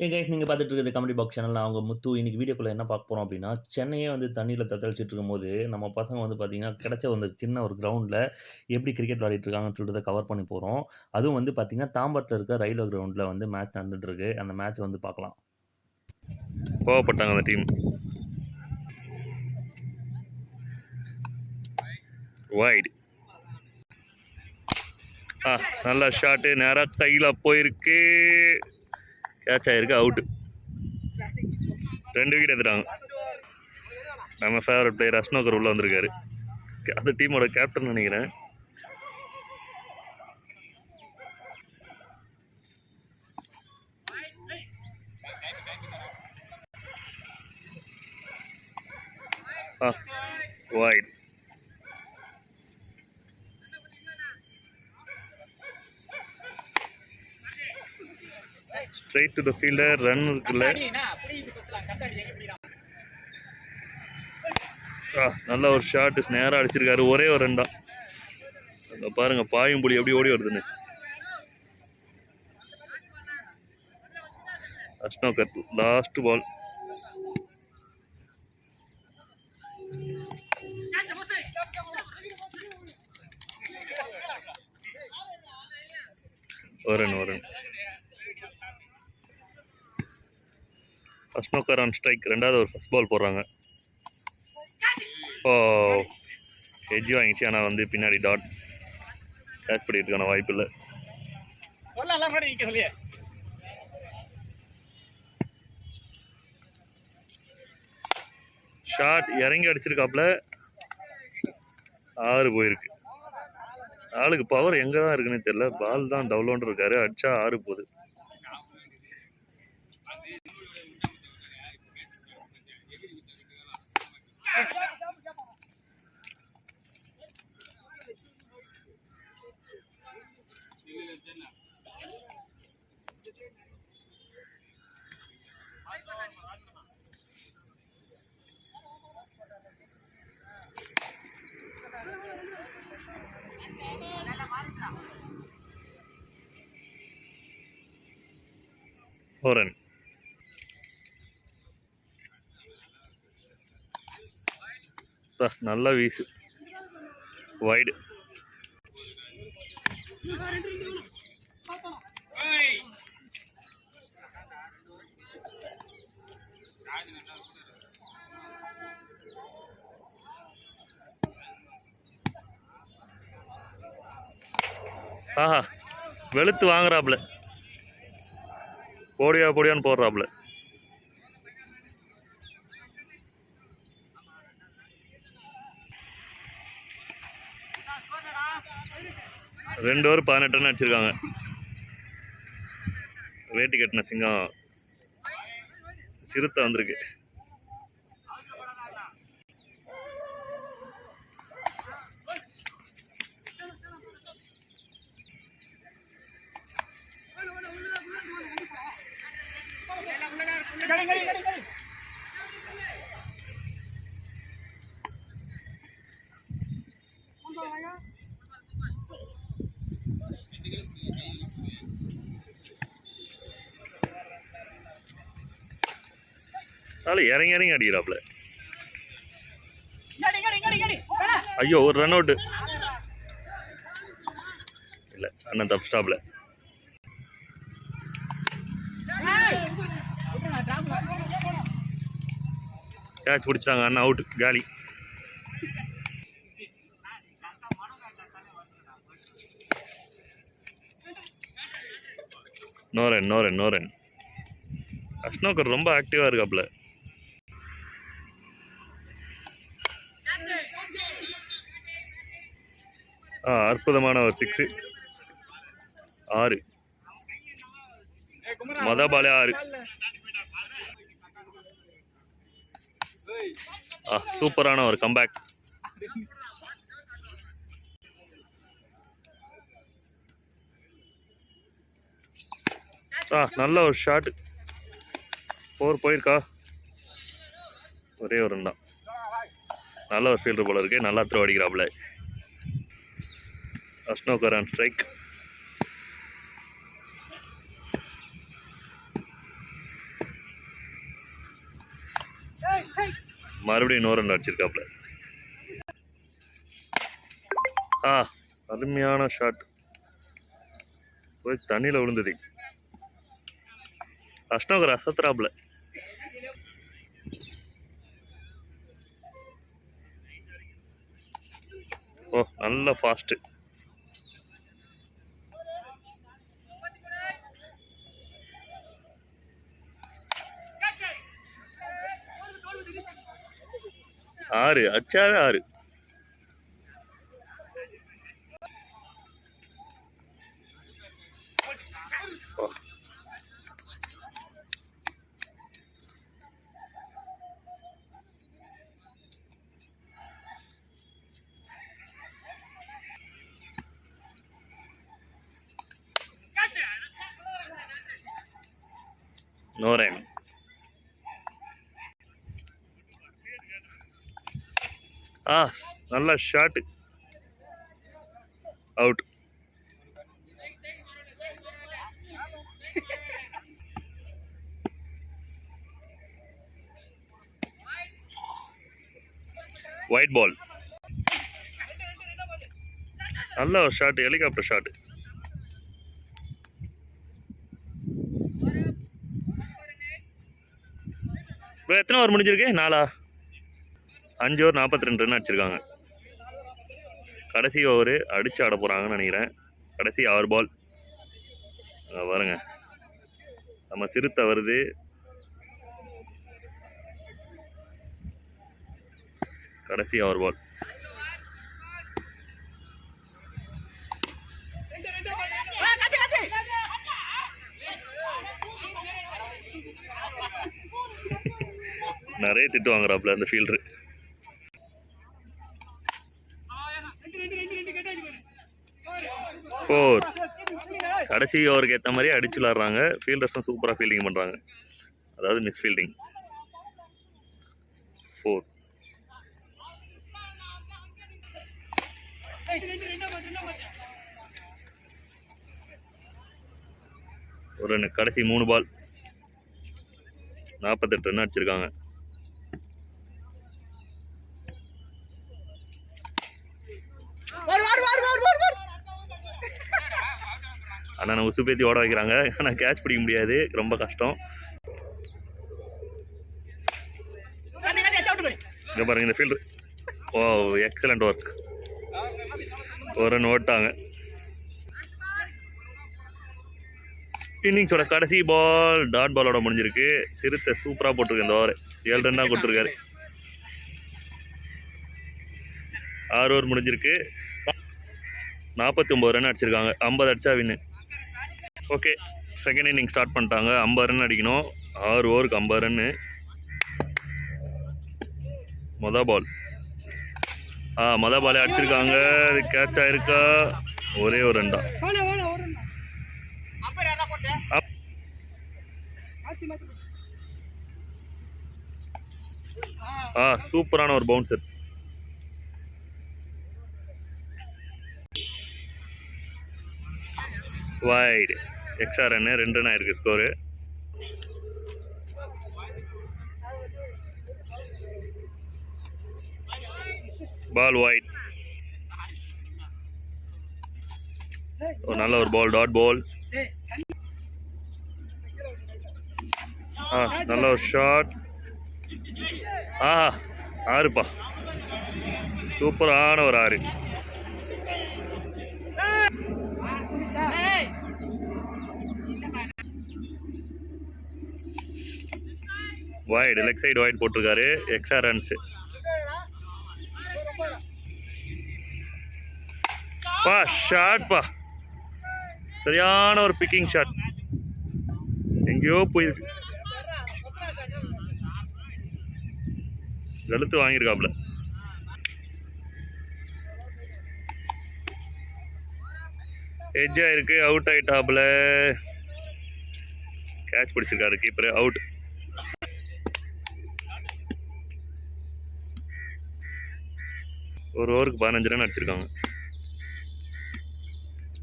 Guys நீங்க பார்த்துட்டு இருக்கிறது காமெடி பாக்ஸ் சேனல். நான் உங்க முத்து. இன்னைக்கு வீடியோக்குள்ள என்ன பார்க்க போறோம் அப்படின்னா, சென்னையே வந்து தண்ணீல தத்தளிச்சுட்டு இருக்கும்போது, நம்ம பசங்க வந்து பார்த்தீங்கன்னா, கிடைச்ச ஒரு சின்ன ஒரு கிரவுண்ட்ல எப்படி கிரிக்கெட் விளையாடிட்டு இருக்காங்கன்னு சொல்லிட்டு கவர் பண்ணி போறோம். அதுவும் வந்து பார்த்தீங்கன்னா, தாம்பரத்துல இருக்க ரயில்வே கிரவுண்ட்ல வந்து மேட்ச் நடந்துட்டு இருக்கு. அந்த மேட்ச் வந்து பார்க்கலாம். கோவப்பட்டாங்க அந்த டீம். வைட். நல்ல ஷாட்டு நேராக கையில் போயிருக்கு. கேட்ச் ஆயிருக்கு. அவுட்டு. 2 விக்கெட் எடுத்துட்டாங்க. நம்ம ஃபேவரட் பிளேயர் அஸ்னோகர் உள்ள வந்திருக்காரு. அந்த டீமோட கேப்டன் நினைக்கிறேன். Wide. Straight to the fielder. Run இருக்குல்ல. நல்ல ஒரு ஷாட் நேராக அடிச்சிருக்காரு. ஒரே ஒரு ரன் தான். பாருங்க பாயும் புலி எப்படி ஓடி வருதுன்னு. அஸ்னோகர் லாஸ்ட் பால். ஒரு ரன். அஸ்னோகர் on strike. ரெண்டாவது ஒரு ஃபர்ஸ்ட் பால் போடுறாங்க. எஜ்ஜி வாங்கிச்சு. ஆனால் வந்து பின்னாடி டாட் கேட்ச் பண்ணிட்டுருக்கான வாய்ப்பு இல்லை. ஷாட் இறங்கி அடிச்சிருக்காப்புல. 6 போயிருக்கு. ஆளுக்கு பவர் எங்கே தான் இருக்குன்னு தெரியல. பால் தான் டவுலோன்னு இருக்காரு. அடிச்சா 6 போகுது. ஒரு ரன். நல்ல வீசு. வைடு. வெளுத்து வாங்குறாப்புல. போடியான்னு போடுறாப்புல. ரெண்டு ஓவர் 18 ரன் அடிச்சிருக்காங்க. வேட்டி கட்டின சிங்கம் சிறுத்தை வந்திருக்கு. இறங்கி அடிக்கிறாப்புல. ஐயோ ஒரு ரன் அவுட் இல்லை. அண்ணன் தப்பிச்சிட்டாப்புல. கேட்ச் பிடிச்சிட்டாங்க. அண்ணன் அவுட். காலி. No run. அஸ்னோகர் ரொம்ப ஆக்டிவாக இருக்காப்புல. அற்புதமான ஒரு 6. 6 பாலே 6. சூப்பரான ஒரு கம்பேக். நல்ல ஒரு ஷாட். 4 போயிருக்கா. ஒரே ஒரு ரன் தான். நல்ல ஒரு ஃபீல்டர் போல இருக்கு. நல்லா த்ரோ அடிக்கிறாப்புல. அஸ்னோகர் ஆன் ஸ்ட்ரைக். மறுபடியும் இன்னொரு ரன் அடிச்சிருக்காப்புல. அருமையான ஷாட் போய் தண்ணியில் விழுந்தது. அஷ்டோகர் அசத்துறாப்புல. ஓ நல்ல ஃபாஸ்ட். ஆறு அச்சாவே 6. No run. நல்ல ஷாட். அவுட். White ball. நல்ல ஒரு ஷாட், ஹெலிகாப்டர் ஷாட். எத்தனை ஓவர் முடிஞ்சிருக்கு? 4. 5 ஓவர் 42 ரன் அடிச்சிருக்காங்க. கடைசி ஓவர் அடிச்சு ஆட போகிறாங்கன்னு நினைக்கிறேன். கடைசி 6 பால் பாருங்க. நம்ம சிறுத்தை வருது. கடைசி 6 பால். நிறைய திட்டு வாங்குறாப்புல அந்த ஃபீல்டரு. ஃபோர். கடைசி ஓவருக்கு ஏற்ற மாதிரி அடிச்சு விளாட்றாங்க. ஃபீல்டர்ஸும் சூப்பராக ஃபீல்டிங் பண்ணுறாங்க. அதாவது மிஸ் ஃபீல்டிங். 4. ஒரு ரன். கடைசி 3 பால் 48 ரன் அடிச்சிருக்காங்க. ஆனால் உசு பேத்தி ஓட வைக்கிறாங்க. ஆனால் கேட்ச் பிடிக்க முடியாது, ரொம்ப கஷ்டம். இங்கே பாருங்க இந்த ஃபீல்டர். ஓ எக்ஸலண்ட் ஒர்க். ஒரு ரன் ஓட்டாங்க. இன்னிங்ஸோட கடைசி பால் டாட் பாலோட முடிஞ்சிருக்கு. சிறுத்தை சூப்பராக போட்டிருக்கு. இந்த ஓவர் 7 ரன் தான் கொடுத்துருக்காரு. 6 ஓவர் முடிஞ்சிருக்கு. 49 ரன் அடிச்சிருக்காங்க. 50 அடிச்சா வின்னு. ஓகே, செகண்ட் இன்னிங் ஸ்டார்ட் பண்ணிட்டாங்க. 50 ரன் அடிக்கணும். 6 ஓவருக்கு 50 ரன்னு. மொதல் பாலே அடிச்சிருக்காங்க. கேட்ச் ஆயிருக்கா? ஒரே ஒரு ரன் தான். சூப்பரான ஒரு பவுன்சர். வைடு. எக்ஸ்ட்ரா ரன்னு 2 ரன் ஆயிருக்கு ஸ்கோரு. Ball wide. நல்ல ஒரு பால், டாட் பால். நல்ல ஒரு ஷாட். 6பா. சூப்பரான ஒரு 6. வைடு, லெக் சைடு வைட் போட்டிருக்காரு. Extra runs. ஷாட்பா. சரியான ஒரு பிக்கிங் ஷாட். எங்கேயோ போயிருக்கு. வெளுத்து வாங்கியிருக்காப்புல. எட்ஜா இருக்கு. அவுட் ஆயிட்டாப்புல. கேட்ச் பிடிச்சிருக்காரு கீப்பர். அவுட். ஒரு ஓவருக்கு 15 ரன் அடிச்சிருக்காங்க.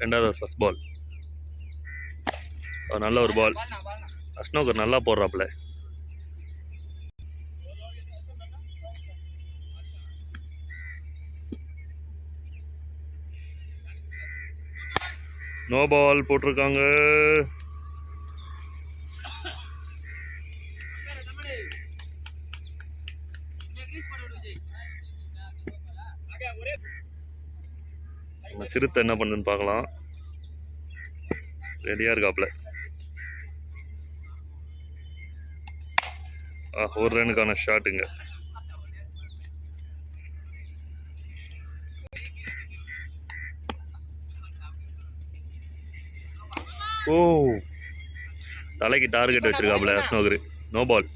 ரெண்டாவது ஒரு ஃபர்ஸ்ட் பால். நல்ல ஒரு பால். அஷ்னோகர் நல்லா போடுறாப்புல. நோ பால் போட்டிருக்காங்க. நம்ம சிறுத்தை என்ன பண்ணுதுன்னு பார்க்கலாம். ரெடியாக இருக்காப்புல. ஒரு ரனுக்கான ஷாட்டுங்க. ஓ, தலைக்கு டார்கெட் வச்சிருக்காப்புல அஸ்னோகர். No ball.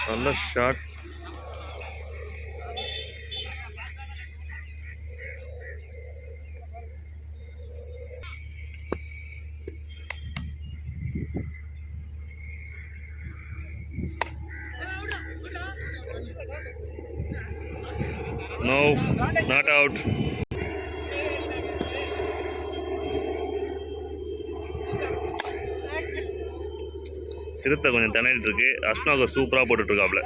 நல்ல ஷாட். No, not out. சிறுத்தை கொஞ்சம் திணறிட்டு இருக்கு. அஸ்னோகர் சூப்பராக போட்டுட்டு இருக்காப்ல.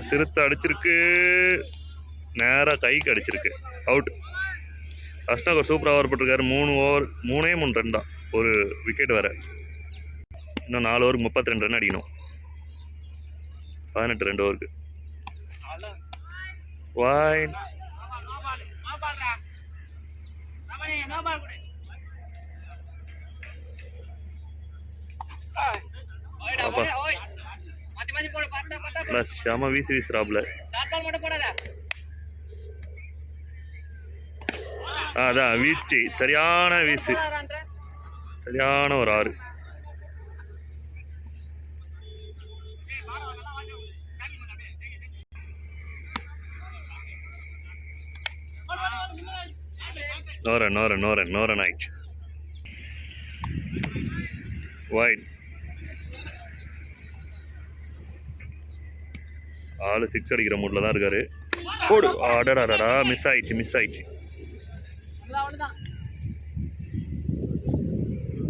சிறுத்தை அடிச்சிருக்கு. நேராக கைக்கு அடிச்சிருக்கு. அவுட். அஸ்னோகர் சூப்பராக ஓவர் போட்டிருக்காரு. 3 ரன் தான். ஒரு விக்கெட் வேற. இன்னும் 4 ஓவருக்கு 32 ரன் அடிக்கணும். 18 2 ஓவருக்கு. வைட். செம வீசுறாப்ல. அதான் வீச்சு. சரியான வீசு. சரியான ஒரு 6. நோ ரன் ஆயிடுச்சு. வைட். ஆளு 6 அடிக்கிற மூட்ல தான் இருக்காரு. போடு. அடடா, மிஸ் ஆயிடுச்சு.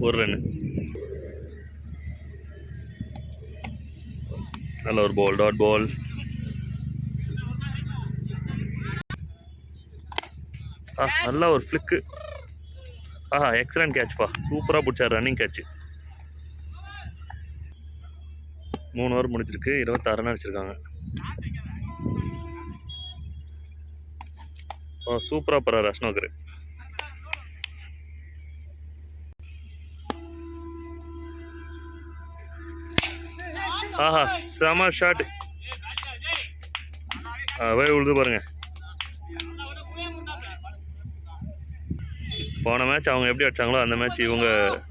ஒரு ரன். நல்ல ஒரு பால். Dot ball. நல்ல ஒரு ஃப்ளிக்கு. எக்ஸலன்ட் கேட்ச்ப்பா. சூப்பராக பிடிச்சார். Running catch. 3 ஓவர் முடிச்சிருக்கு. 26 ரன் அடிச்சிருக்காங்க. சூப்பராக போகிறார் அஸ்னோகர். செம ஷாட். போய் விழுது பாருங்க. போன மேட்ச் அவங்க எப்படி அடிச்சாங்களோ அந்த மேட்ச் இவங்க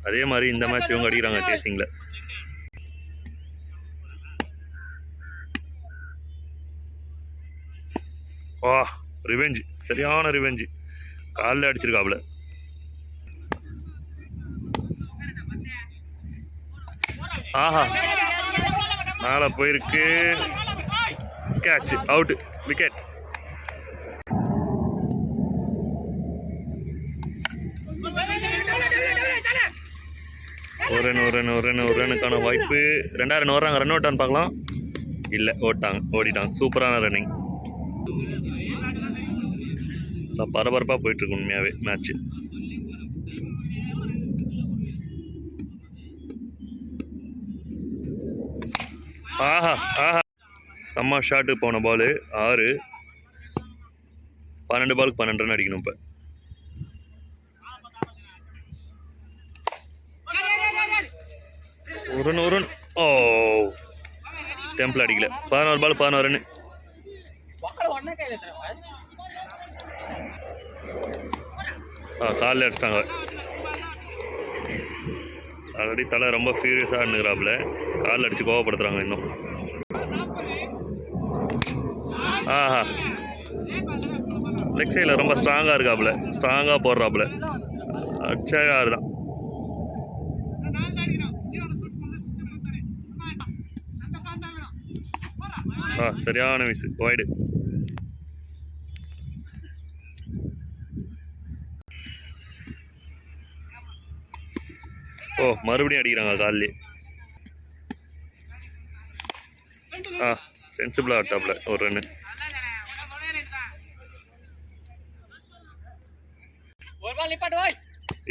அதே மாதிரி இந்த மேட்ச் இவங்க அடிக்கிறாங்க சேசிங்கில். ரிவெஞ்ச். சரியான ரிவெஞ்ச். காலில் அடிச்சிருக்காப்புல. மேலே போயிருக்கு. கேட்ச். அவுட். விக்கெட். ஒரு ரன்னுக்கான வாய்ப்பு. 2 ரன் வர்றாங்க. ரன் அவுட்டான்னு பார்க்கலாம். இல்லை, ஓடிட்டாங்க. சூப்பரான ரன்னிங். பரபரப்பாக போயிட்டுருக்கு உண்மையாகவே மேட்ச்சு. செம்ம ஷாட்டு போன பால். 6. 12 பாலுக்கு 12 ரன் அடிக்கணும். இப்போ ஒரு ரன். டெம்பிள் அடிக்கல. 11 பால் 11 ரன். காலில் அடிச்சிட்டாங்க. ஆல்ரெடி தலை ரொம்ப ஃபியூரியஸாக இருந்துக்கிறாப்புல. காலில் அடித்து கோவப்படுத்துகிறாங்க இன்னும். லெக் சைடில் ரொம்ப ஸ்ட்ராங்காக இருக்காப்புல. ஸ்ட்ராங்காக போடுறாப்புல. அச்சாரு தான். சரியான வீசு. வைடு. மறுபடியும் அடிக்கிறாங்க காலிலே. சென்சிபிளாக ஆட்டாப்ல ஒரு ரன்னு.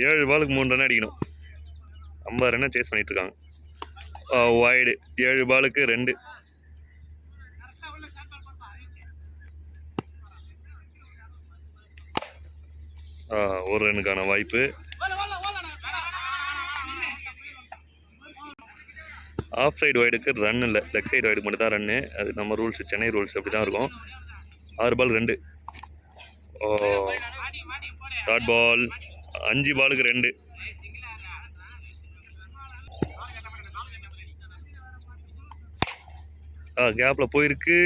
ஏழு பாலுக்கு 3 ரன் அடிக்கணும். 50 ரன்னை சேஸ் பண்ணிட்டு இருக்காங்க. வைடு 7 பாலுக்கு 2. ஒரு ரன்னுக்கான வாய்ப்பு. ஆஃப் சைடு வைடுக்கு ரன் இல்லை, லெக் சைடு வைடுக்கு மட்டும் தான் ரன்னு. அது நம்ம ரூல்ஸ், சென்னை ரூல்ஸ் அப்படி தான் இருக்கும். 6 பால் 2. டாட் பால் 5 பாலுக்கு 2. கேப்பில் போயிருக்கு.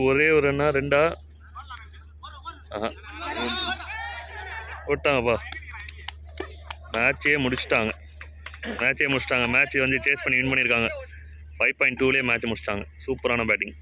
ஒரே ஒரு ரன்னா 2ஆ விட்டாங்கப்பா. மேட்சே முடிச்சிட்டாங்க. மேட்ச் வந்து சேஸ் பண்ணி வின் பண்ணியிருக்காங்க. 5.2லேயே மேட்ச் முடிச்சிட்டாங்க. சூப்பரான பேட்டிங்.